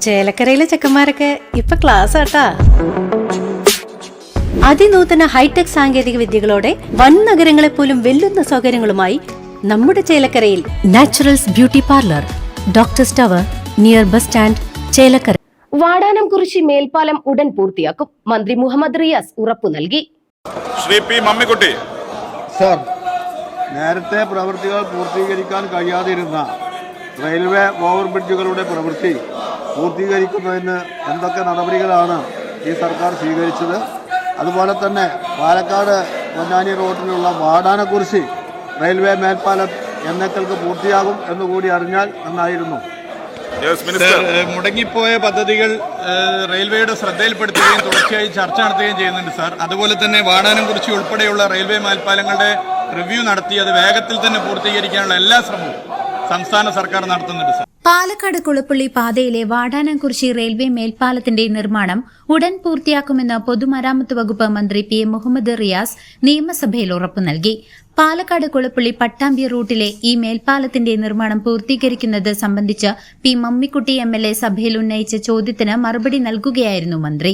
ചേലക്കരയിലെ ചെക്കന്മാരൊക്കെ ഇപ്പൊ ക്ലാസ് ആട്ടാ. അതിനൂതന ഹൈടെക് സാങ്കേതിക വിദ്യകളോടെ വൻ നഗരങ്ങളെ പോലും വെല്ലുന്ന സൗകര്യങ്ങളുമായി നമ്മുടെ ചേലക്കരയിൽ naturals beauty parlour, doctors tower, near bus stand, Chelakkara. Vadanamkurissi മേൽപ്പാലം ഉടൻ പൂർത്തിയാക്കും. മന്ത്രി മുഹമ്മദ് റിയാസ് ഉറപ്പു നൽകി. ശ്രീ പി മമ്മിക്കുട്ടി സർ, നേരത്തെ പ്രവൃത്തികൾ പൂർത്തീകരിക്കാൻ കഴിയാതിരുന്ന റെയിൽവേ ഓവർബ്രിഡ്ജുകളുടെ പ്രവൃത്തി പൂർത്തീകരിക്കുന്നതിന് എന്തൊക്കെ നടപടികളാണ് ഈ സർക്കാർ സ്വീകരിച്ചത്? അതുപോലെ തന്നെ പാലക്കാട് പൊന്നാനി റോഡിലുള്ള വാടാനംകുറിശി റെയിൽവേ മേൽപ്പാലം എന്നേക്കൾക്ക് പൂർത്തിയാകും എന്നുകൂടി അറിഞ്ഞാൽ നന്നായിരുന്നു. മുടങ്ങിപ്പോയ പദ്ധതികൾ റെയിൽവേയുടെ ശ്രദ്ധയിൽപ്പെടുത്തുകയും തുടർച്ചയായി ചർച്ച നടത്തുകയും ചെയ്യുന്നുണ്ട് സാർ. അതുപോലെ തന്നെ വാടാനംകുറിശി ഉൾപ്പെടെയുള്ള റെയിൽവേ മേൽപ്പാലങ്ങളുടെ റിവ്യൂ നടത്തി അത് വേഗത്തിൽ തന്നെ പൂർത്തീകരിക്കാനുള്ള എല്ലാ ശ്രമവും സംസ്ഥാന സർക്കാർ നടത്തുന്നുണ്ട് സാർ. പാലക്കാട് കുളപ്പള്ളി പാതയിലെ വാടാനംകുറിശി റെയിൽവേ മേൽപ്പാലത്തിന്റെ നിർമ്മാണം ഉടൻ പൂർത്തിയാക്കുമെന്ന് പൊതുമരാമത്ത് വകുപ്പ് മന്ത്രി പി എ മുഹമ്മദ് റിയാസ് നിയമസഭയിൽ ഉറപ്പു നൽകി. പാലക്കാട് കുളപ്പള്ളി പട്ടാമ്പി റൂട്ടിലെ ഈ മേൽപ്പാലത്തിന്റെ നിർമ്മാണം പൂർത്തീകരിക്കുന്നത് സംബന്ധിച്ച് പി മമ്മിക്കുട്ടി MLA സഭയിൽ ഉന്നയിച്ച ചോദ്യത്തിന് മറുപടി നൽകുകയായിരുന്നു മന്ത്രി.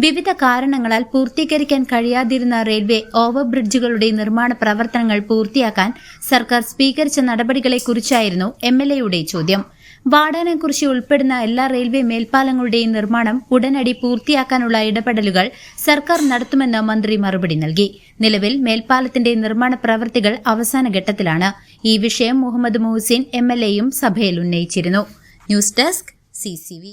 വിവിധ കാരണങ്ങളാൽ പൂർത്തീകരിക്കാൻ കഴിയാതിരുന്ന റെയിൽവേ ഓവർബ്രിഡ്ജുകളുടെ നിർമ്മാണ പ്രവർത്തനങ്ങൾ പൂർത്തിയാക്കാൻ സർക്കാർ സ്വീകരിച്ച നടപടികളെക്കുറിച്ചായിരുന്നു MLAയുടെ ചോദ്യം. വാടാനംകുറിശി ഉൾപ്പെടുന്ന എല്ലാ റെയിൽവേ മേൽപ്പാലങ്ങളുടെയും നിർമ്മാണം ഉടനടി പൂർത്തിയാക്കാനുള്ള ഇടപെടലുകൾ സർക്കാർ നടത്തുമെന്ന് മന്ത്രി മറുപടി നൽകി. നിലവിൽ മേൽപ്പാലത്തിന്റെ നിർമ്മാണ പ്രവൃത്തികൾ അവസാന ഘട്ടത്തിലാണ്. ഈ വിഷയം മുഹമ്മദ് മുഹസിൻ MLAയും സഭയിൽ ഉന്നയിച്ചിരുന്നു. News desk CCV.